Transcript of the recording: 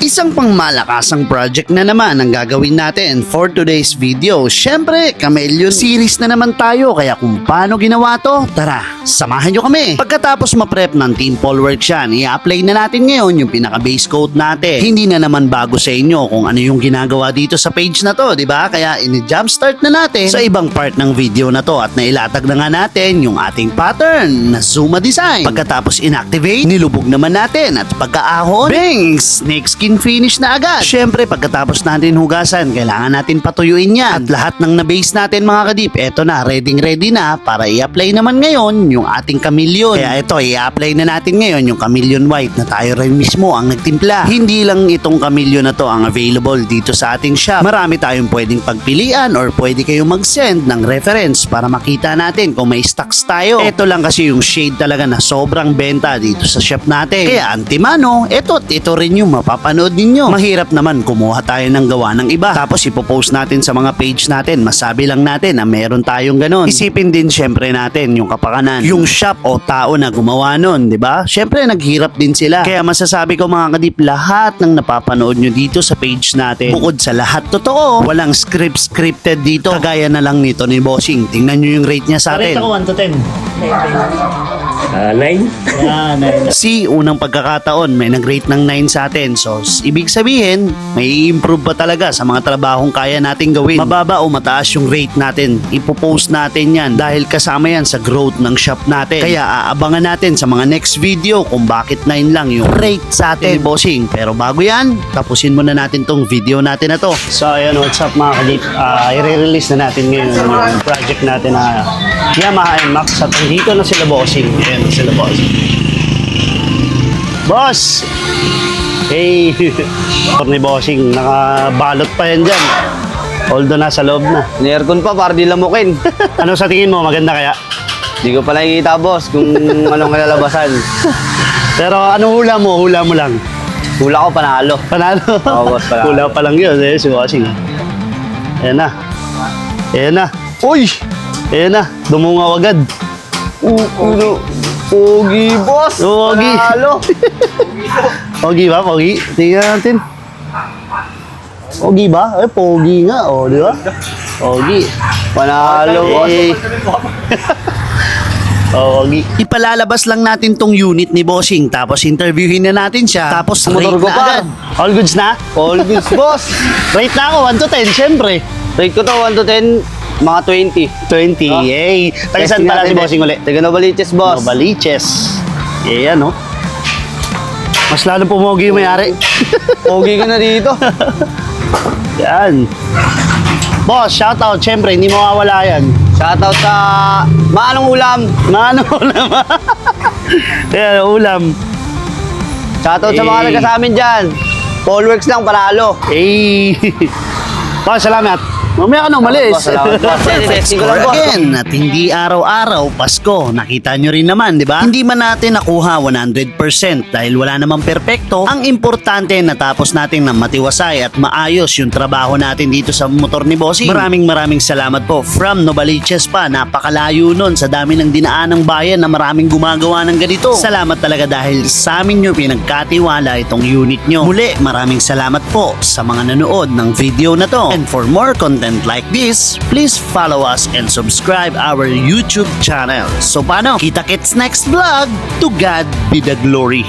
Isang pangmalakasang project na naman ang gagawin natin for today's video. Syempre, Chameleon series na naman tayo, kaya kung paano ginawa to, tara, samahan nyo kami. Pagkatapos ma-prep ng Team Polworks yan, i-apply na natin ngayon yung pinaka-base code natin. Hindi na naman bago sa inyo kung ano yung ginagawa dito sa page na to, di ba? Kaya in-jumpstart na natin sa ibang part ng video na to at nailatag na nga natin yung ating pattern na Zuma design. Pagkatapos inactivate, nilubog naman natin at pagkaahon, bing! Snake skin finish na agad. Syempre, pagkatapos natin hugasan, kailangan natin patuyuin yan. At lahat ng na-base natin mga kadip, eto na, ready na para i-apply naman ngayon yung ating Chameleon. Kaya ito, i-apply na natin ngayon yung Chameleon White na tayo rin mismo ang nagtimpla. Hindi lang itong Chameleon na to ang available dito sa ating shop. Marami tayong pwedeng pagpilian or pwede kayong mag-send ng reference para makita natin kung may stocks tayo. Ito lang kasi yung shade talaga na sobrang benta dito sa shop natin. Kaya antimano, ito rin yung mapapanood ninyo. Mahirap naman kumuha tayo ng gawa ng iba. Tapos ipopost natin sa mga page natin. Masabi lang natin na meron tayong ganon. Isipin din syempre natin yung kapakanan. Yung shop o tao na gumawa nun, di ba? Syempre naghirap din sila. Kaya masasabi ko mga kadip, lahat ng napapanood nyo dito sa page natin, bukod sa lahat totoo, walang scripted dito. Kagaya na lang nito ni Bossing. Tingnan nyo yung rate niya sa atin. Rate ako 1 to 10. 9? Si unang pagkakataon may nag-rate ng 9 sa atin. So ibig sabihin may improve pa talaga sa mga trabahong kaya natin gawin. Mababa o mataas yung rate natin, ipopost natin yan dahil kasama yan sa growth ng shop natin. Kaya aabangan natin sa mga next video kung bakit 9 lang yung rate sa atin ni Bossing. Pero bago yan, tapusin muna natin tong video natin na to. So ayan, what's up mga kadip, i-release na natin ngayon yung project natin na Yamaha NMAX at dito na sila Bossing. Ayan sila Bossing. Boss! Hey! Ni Bossing, nakabalot pa yan dyan. Although nasa loob na. Ni-aircon pa para di lamukin. Ano sa tingin mo? Maganda kaya? Di ko pa nakikita, boss, kung anong kalalabasan. Pero ano hula mo? Hula mo lang. Hula ko panalo. Panalo? Oo, boss, panalo. Hula pa lang yun. Si Bossing. Ayan na. Ayan na. Uy! Ayan na. Dumungaw agad. Pogi, boss! Pogi. Panalo! Pogi ba? Pogi? Tingnan natin. Pogi ba? Eh, pogi nga. O, di ba? Pogi. Panalo, boss! Pogi. Ipalalabas lang natin tong unit ni Bossing. Tapos interviewin na natin siya. Tapos Motor rate ko na pa. agad. All goods na? All goods, boss! Rate na ako. 1 to 10, syempre. Rate ko to 1 to 10, mga 20. 20. Oh. Yay. Taga saan Testing pala si natin, Bossing ulit? Taga Novaliches, boss. Novaliches. Yan, no? Mas lalo pumogi yung mayari. Pogi ka na dito. Yan. Boss, shoutout. Siyempre, hindi mawawala yan. Shoutout sa Maanong Ulam. Ano ulam? Yan, ulam. Shoutout sa mga Eh. taga sa amin dyan. Polworks lang, panalo. Eh. Boss, salamat. Mamaya ka nang malis. Boss, salamat, boss. Testing ko lang, boss. Again, at hindi araw-araw Pasko. Nakita nyo rin naman, di ba? Hindi man natin nakuha 100% dahil wala namang perpekto. Ang importante natapos natin ng matiwasay at maayos yung trabaho natin dito sa motor ni Bossing. Maraming salamat po from Novaliches pa. Napakalayo nun sa dami ng dinaan ng bayan na maraming gumagawa ng ganito. Salamat talaga dahil sa amin nyo pinagkatiwala itong unit nyo. Muli, maraming salamat po sa mga nanood ng video na to. And for more content like this, please follow us and subscribe our YouTube channel. So paano? Kita-kits next vlog. To God be the glory.